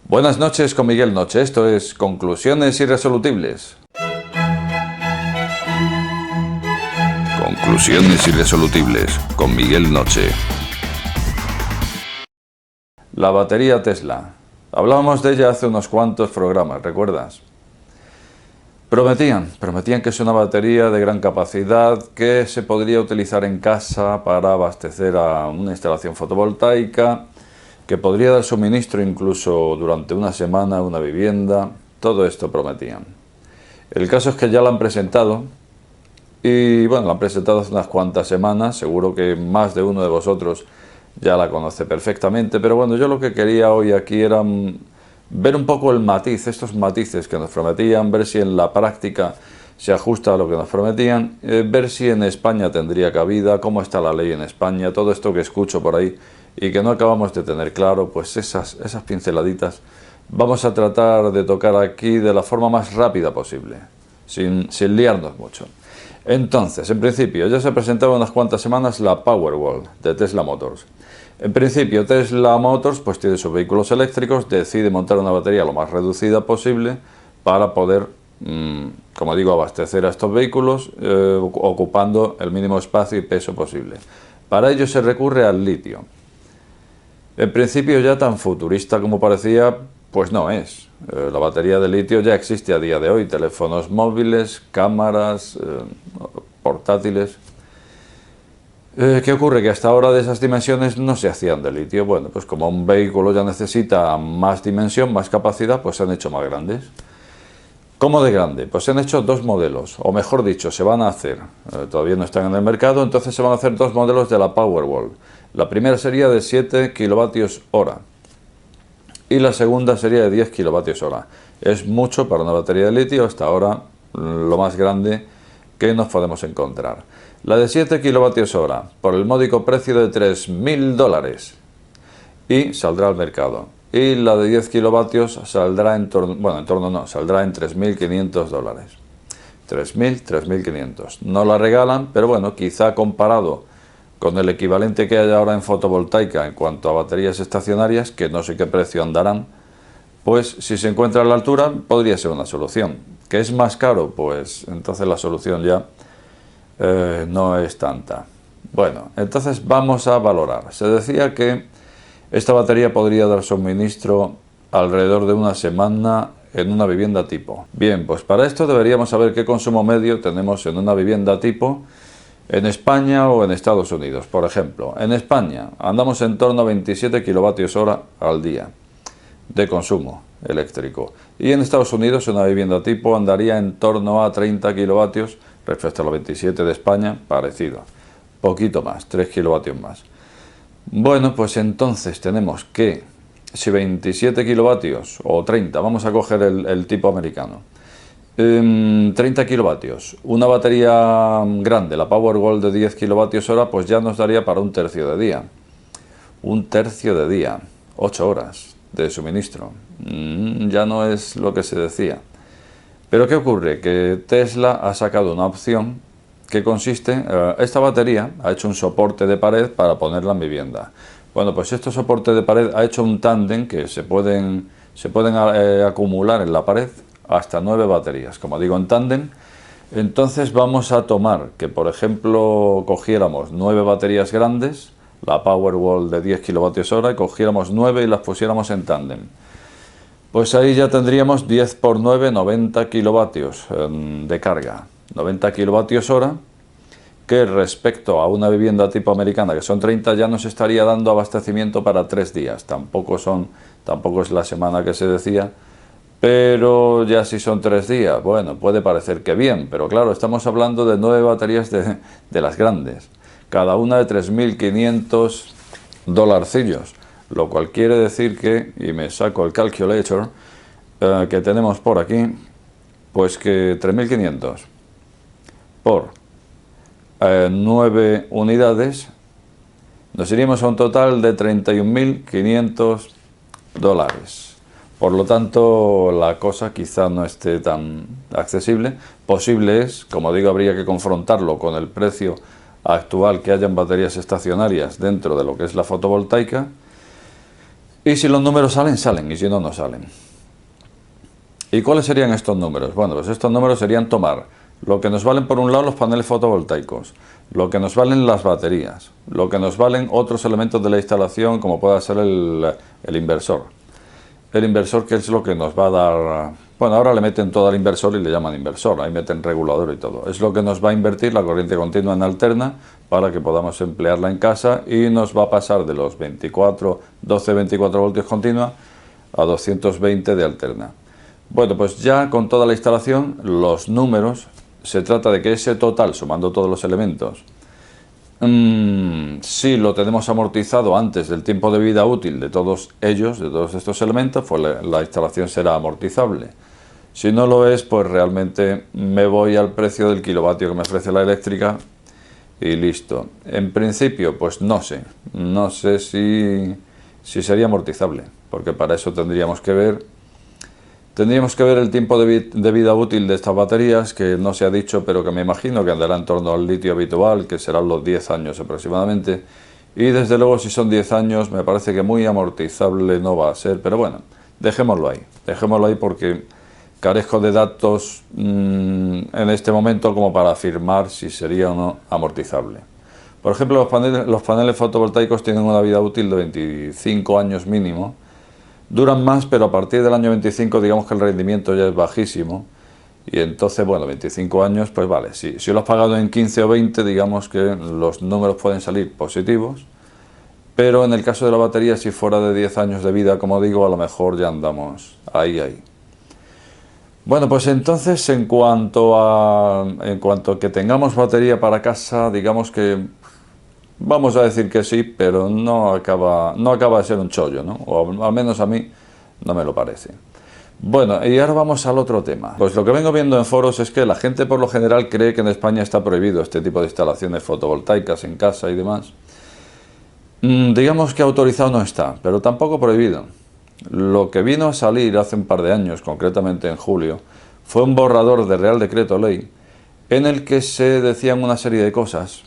Buenas noches con Miguel Noche, esto es Conclusiones Irresolubles. Conclusiones Irresolubles con Miguel Noche. La batería Tesla. Hablábamos de ella hace unos cuantos programas, ¿recuerdas? Prometían que es una batería de gran capacidad que se podría utilizar en casa para abastecer a una instalación fotovoltaica, que podría dar suministro incluso durante una semana a una vivienda. Todo esto prometían. El caso es que ya la han presentado y bueno, la han presentado hace unas cuantas semanas. Seguro que más de uno de vosotros ya la conoce perfectamente, pero bueno, yo lo que quería hoy aquí era ver un poco el matiz, estos matices que nos prometían, ver si en la práctica se ajusta a lo que nos prometían, ver si en España tendría cabida, cómo está la ley en España, todo esto que escucho por ahí y que no acabamos de tener claro, pues esas pinceladitas vamos a tratar de tocar aquí de la forma más rápida posible, sin liarnos mucho. Entonces, en principio, ya se presentaba unas cuantas semanas la Powerwall de Tesla Motors. En principio, Tesla Motors pues tiene sus vehículos eléctricos, decide montar una batería lo más reducida posible para poder, como digo, abastecer a estos vehículos ocupando el mínimo espacio y peso posible. Para ello se recurre al litio. En principio, ya tan futurista como parecía, pues no es. La batería de litio ya existe a día de hoy, teléfonos móviles, cámaras, portátiles. ¿Qué ocurre? Que hasta ahora de esas dimensiones no se hacían de litio. Bueno, pues como un vehículo ya necesita más dimensión, más capacidad, pues se han hecho más grandes. ¿Cómo de grande? Pues se han hecho dos modelos, o mejor dicho, se van a hacer, todavía no están en el mercado, entonces se van a hacer dos modelos de la Powerwall. La primera sería de 7 kilovatios hora y la segunda sería de 10 kilovatios hora. Es mucho para una batería de litio, hasta ahora lo más grande que nos podemos encontrar. La de 7 kilovatios hora, por el módico precio de $3.000 y saldrá al mercado. Y la de 10 kilovatios saldrá saldrá en $3.500. 3.500. No la regalan, pero bueno, quizá comparado con el equivalente que hay ahora en fotovoltaica en cuanto a baterías estacionarias, que no sé qué precio andarán, pues si se encuentra a la altura podría ser una solución. ¿Que es más caro? Pues entonces la solución ya no es tanta. Bueno, entonces vamos a valorar. Se decía que esta batería podría dar suministro alrededor de una semana en una vivienda tipo. Bien, pues para esto deberíamos saber qué consumo medio tenemos en una vivienda tipo en España o en Estados Unidos. Por ejemplo, en España andamos en torno a 27 kilovatios hora al día de consumo eléctrico. Y en Estados Unidos una vivienda tipo andaría en torno a 30 kilovatios respecto a los 27 de España, parecido. Poquito más, 3 kilovatios más. Bueno, pues entonces tenemos que, si 27 kilovatios o 30, vamos a coger el tipo americano, 30 kilovatios, una batería grande, la Powerwall de 10 kilovatios hora, pues ya nos daría para un tercio de día. Un tercio de día, 8 horas de suministro. Ya no es lo que se decía. Pero ¿qué ocurre? Que Tesla ha sacado una opción que consiste, esta batería ha hecho un soporte de pared para ponerla en vivienda. Bueno, pues este soporte de pared ha hecho un tándem que se pueden acumular en la pared hasta 9 baterías, como digo, en tándem. Entonces vamos a tomar que, por ejemplo, cogiéramos 9 baterías grandes, la Powerwall de 10 kilovatios hora, y cogiéramos 9 y las pusiéramos en tándem. Pues ahí ya tendríamos 10 por 9, 90 kilovatios de carga. 90 kilovatios hora, que respecto a una vivienda tipo americana, que son 30, ya nos estaría dando abastecimiento para 3 días. Tampoco es la semana que se decía, pero ya si son 3 días, bueno, puede parecer que bien, pero claro, estamos hablando de 9 baterías de las grandes, cada una de $3.500, lo cual quiere decir que, y me saco el calculator que tenemos por aquí, pues que 3.500 por 9 unidades, nos iríamos a un total de $31.500. Por lo tanto, la cosa quizá no esté tan accesible. Posible es, como digo, habría que confrontarlo con el precio actual que haya en baterías estacionarias dentro de lo que es la fotovoltaica. Y si los números salen, salen, y si no, no salen. ¿Y cuáles serían estos números? Bueno, pues estos números serían tomar lo que nos valen por un lado los paneles fotovoltaicos, lo que nos valen las baterías, lo que nos valen otros elementos de la instalación, como pueda ser el inversor. El inversor, que es lo que nos va a dar... Bueno, ahora le meten todo al inversor y le llaman inversor, ahí meten regulador y todo. Es lo que nos va a invertir la corriente continua en alterna para que podamos emplearla en casa, y nos va a pasar de los 12-24 voltios continua a 220 de alterna. Bueno, pues ya con toda la instalación, los números, se trata de que ese total, sumando todos los elementos, si lo tenemos amortizado antes del tiempo de vida útil de todos ellos, de todos estos elementos, pues la instalación será amortizable. Si no lo es, pues realmente me voy al precio del kilovatio que me ofrece la eléctrica y listo. En principio, pues no sé si sería amortizable, porque para eso tendríamos que ver el tiempo de vida útil de estas baterías, que no se ha dicho, pero que me imagino que andará en torno al litio habitual, que serán los 10 años aproximadamente. Y desde luego, si son 10 años, me parece que muy amortizable no va a ser, pero bueno, dejémoslo ahí porque carezco de datos en este momento como para afirmar si sería o no amortizable. Por ejemplo, los paneles fotovoltaicos tienen una vida útil de 25 años mínimo. Duran más, pero a partir del año 25 digamos que el rendimiento ya es bajísimo, y entonces, bueno, 25 años, pues vale, si lo has pagado en 15 o 20, digamos que los números pueden salir positivos, pero en el caso de la batería, si fuera de 10 años de vida, como digo, a lo mejor ya andamos ahí. Bueno, pues entonces, en cuanto a que tengamos batería para casa, digamos que vamos a decir que sí, pero no acaba de ser un chollo, ¿no? O al menos a mí no me lo parece. Bueno, y ahora vamos al otro tema. Pues lo que vengo viendo en foros es que la gente por lo general cree que en España está prohibido este tipo de instalaciones fotovoltaicas en casa y demás. Digamos que autorizado no está, pero tampoco prohibido. Lo que vino a salir hace un par de años, concretamente en julio, fue un borrador de Real Decreto Ley en el que se decían una serie de cosas,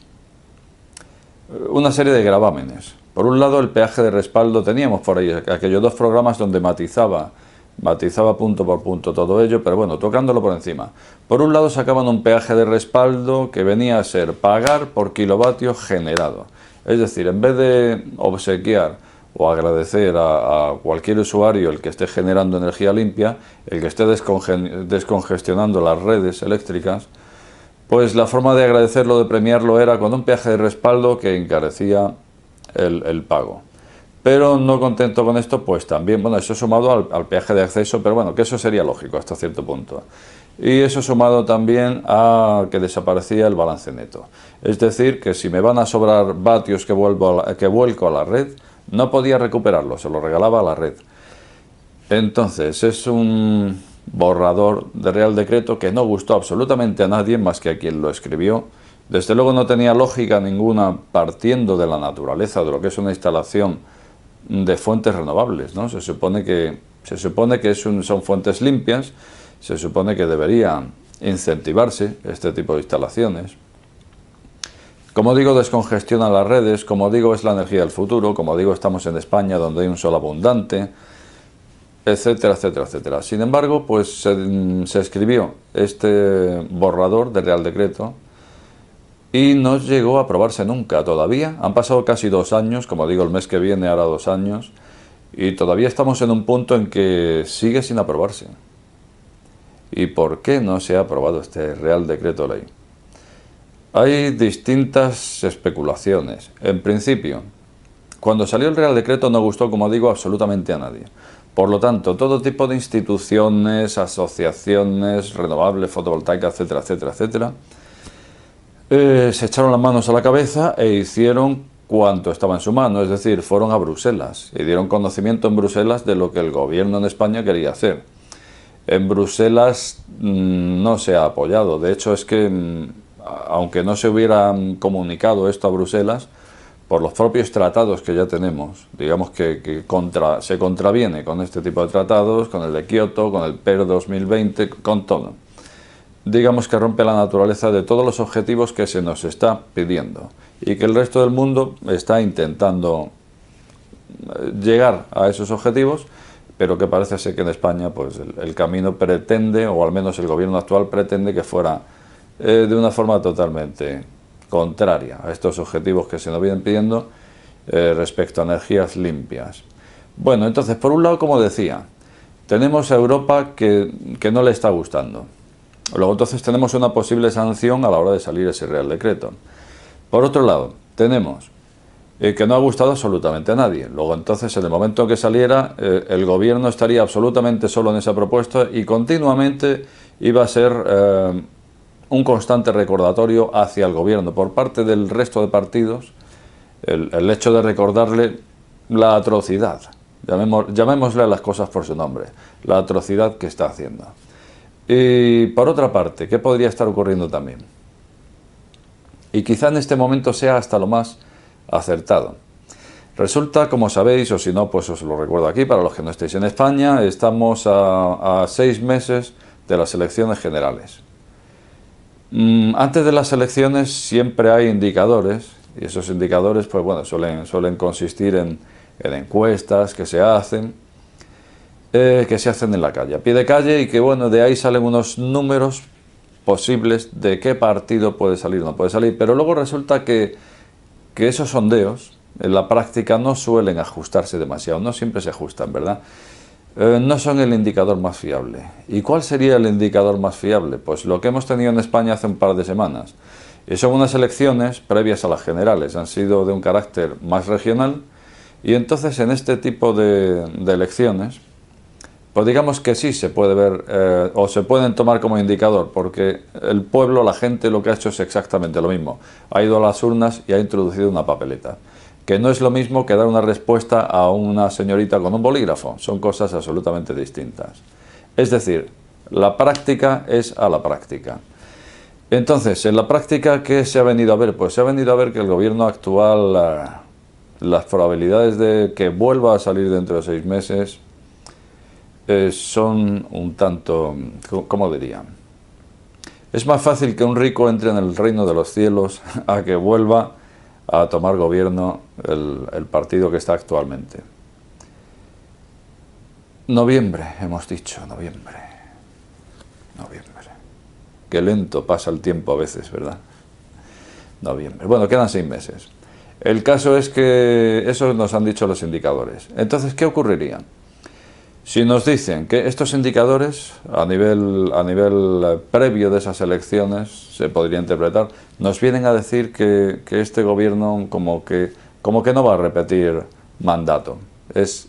una serie de gravámenes. Por un lado, el peaje de respaldo. Teníamos por ahí aquellos dos programas donde matizaba punto por punto todo ello, pero bueno, tocándolo por encima. Por un lado, sacaban un peaje de respaldo que venía a ser pagar por kilovatio generado. Es decir, en vez de obsequiar o agradecer a cualquier usuario el que esté generando energía limpia, el que esté descongestionando las redes eléctricas, pues la forma de agradecerlo, de premiarlo, era con un peaje de respaldo que encarecía el pago. Pero no contento con esto, pues también, bueno, eso sumado al peaje de acceso, pero bueno, que eso sería lógico hasta cierto punto. Y eso sumado también a que desaparecía el balance neto. Es decir, que si me van a sobrar vatios que vuelco a la red, no podía recuperarlo, se lo regalaba a la red. Entonces, es un borrador de Real Decreto que no gustó absolutamente a nadie más que a quien lo escribió. Desde luego no tenía lógica ninguna partiendo de la naturaleza de lo que es una instalación de fuentes renovables, ¿no? Se supone que son fuentes limpias, se supone que deberían incentivarse este tipo de instalaciones. Como digo, descongestiona las redes, como digo, es la energía del futuro, como digo, estamos en España donde hay un sol abundante, etcétera, etcétera, etcétera. Sin embargo, pues se escribió este borrador de Real Decreto y no llegó a aprobarse nunca todavía. Han pasado casi 2 años, como digo, el mes que viene hará 2 años, y todavía estamos en un punto en que sigue sin aprobarse. ¿Y por qué no se ha aprobado este Real Decreto Ley? Hay distintas especulaciones. En principio, cuando salió el Real Decreto no gustó, como digo, absolutamente a nadie. Por lo tanto, todo tipo de instituciones, asociaciones, renovables, fotovoltaicas, etcétera, etcétera, etcétera, se echaron las manos a la cabeza e hicieron cuanto estaba en su mano, es decir, fueron a Bruselas y dieron conocimiento en Bruselas de lo que el gobierno en España quería hacer. En Bruselas no se ha apoyado, de hecho es que, aunque no se hubiera comunicado esto a Bruselas, por los propios tratados que ya tenemos, digamos que se contraviene con este tipo de tratados, con el de Kioto, con el PER 2020, con todo. Digamos que rompe la naturaleza de todos los objetivos que se nos está pidiendo y que el resto del mundo está intentando llegar a esos objetivos, pero que parece ser que en España pues el camino pretende, o al menos el gobierno actual pretende que fuera de una forma totalmente contraria a estos objetivos que se nos vienen pidiendo respecto a energías limpias. Bueno, entonces, por un lado, como decía, tenemos a Europa que no le está gustando. Luego, entonces, tenemos una posible sanción a la hora de salir ese Real Decreto. Por otro lado, tenemos que no ha gustado absolutamente a nadie. Luego, entonces, en el momento en que saliera, el gobierno estaría absolutamente solo en esa propuesta y continuamente iba a ser un constante recordatorio hacia el gobierno por parte del resto de partidos, el hecho de recordarle la atrocidad, llamémosle a las cosas por su nombre, la atrocidad que está haciendo. Y por otra parte, ¿qué podría estar ocurriendo también? Y quizá en este momento sea hasta lo más acertado. Resulta, como sabéis, o si no, pues os lo recuerdo aquí, para los que no estéis en España, estamos a 6 meses de las elecciones generales. Antes de las elecciones siempre hay indicadores, y esos indicadores pues bueno, suelen consistir en encuestas que se hacen en la calle, a pie de calle, y que bueno, de ahí salen unos números posibles de qué partido puede salir o no puede salir, pero luego resulta que esos sondeos en la práctica no suelen ajustarse demasiado, no siempre se ajustan, ¿verdad? No son el indicador más fiable. ¿Y cuál sería el indicador más fiable? Pues lo que hemos tenido en España hace un par de semanas. Y son unas elecciones previas a las generales, han sido de un carácter más regional, y entonces en este tipo de elecciones, pues digamos que sí se puede ver, o se pueden tomar como indicador, porque el pueblo, la gente, lo que ha hecho es exactamente lo mismo. Ha ido a las urnas y ha introducido una papeleta, que no es lo mismo que dar una respuesta a una señorita con un bolígrafo, son cosas absolutamente distintas. Es decir, la práctica es a la práctica. Entonces, en la práctica, ¿qué se ha venido a ver? Pues se ha venido a ver que el gobierno actual, las probabilidades de que vuelva a salir dentro de 6 meses son un tanto, ¿cómo diría? Es más fácil que un rico entre en el reino de los cielos a que vuelva a tomar gobierno el partido que está actualmente. Noviembre, hemos dicho, noviembre. Qué lento pasa el tiempo a veces, ¿verdad? Noviembre. Bueno, quedan 6 meses. El caso es que eso nos han dicho los indicadores. Entonces, ¿qué ocurriría? Si nos dicen que estos indicadores, a nivel previo de esas elecciones, se podría interpretar, nos vienen a decir que este gobierno como que no va a repetir mandato. Es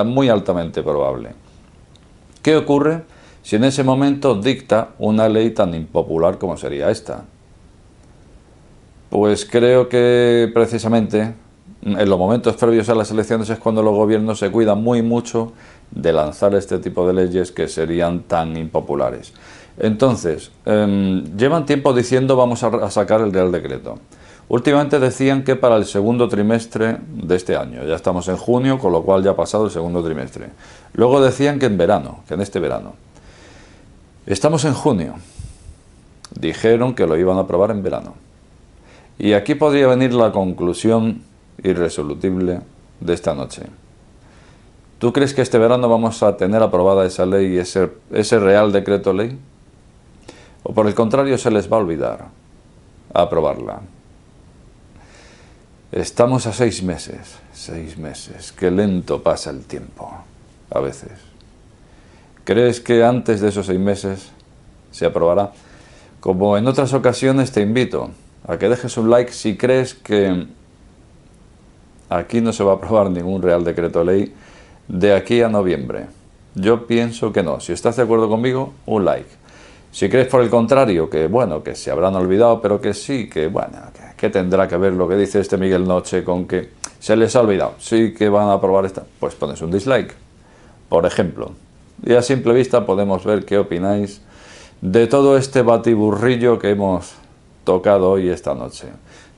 muy altamente probable. ¿Qué ocurre si en ese momento dicta una ley tan impopular como sería esta? Pues creo que precisamente en los momentos previos a las elecciones es cuando los gobiernos se cuidan muy mucho de lanzar este tipo de leyes que serían tan impopulares. Entonces, llevan tiempo diciendo vamos a sacar el Real Decreto. Últimamente decían que para el segundo trimestre de este año, ya estamos en junio, con lo cual ya ha pasado el segundo trimestre. Luego decían que en verano, que en este verano. Estamos en junio. Dijeron que lo iban a aprobar en verano. Y aquí podría venir la conclusión irresoluble de esta noche. ¿Tú crees que este verano vamos a tener aprobada esa ley y ese Real Decreto Ley? ¿O por el contrario se les va a olvidar aprobarla? Estamos a 6 meses, 6 meses, qué lento pasa el tiempo, a veces. ¿Crees que antes de esos 6 meses se aprobará? Como en otras ocasiones, te invito a que dejes un like si crees que aquí no se va a aprobar ningún Real Decreto Ley de aquí a noviembre. Yo pienso que no. Si estás de acuerdo conmigo, un like. Si crees por el contrario, que bueno, que se habrán olvidado, pero que sí, que bueno, que tendrá que ver lo que dice este Miguel Noche con que se les ha olvidado, sí que van a aprobar esta, pues pones un dislike, por ejemplo. Y a simple vista podemos ver qué opináis de todo este batiburrillo que hemos tocado hoy esta noche.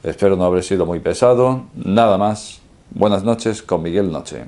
Espero no haber sido muy pesado. Nada más. Buenas noches con Miguel Noche.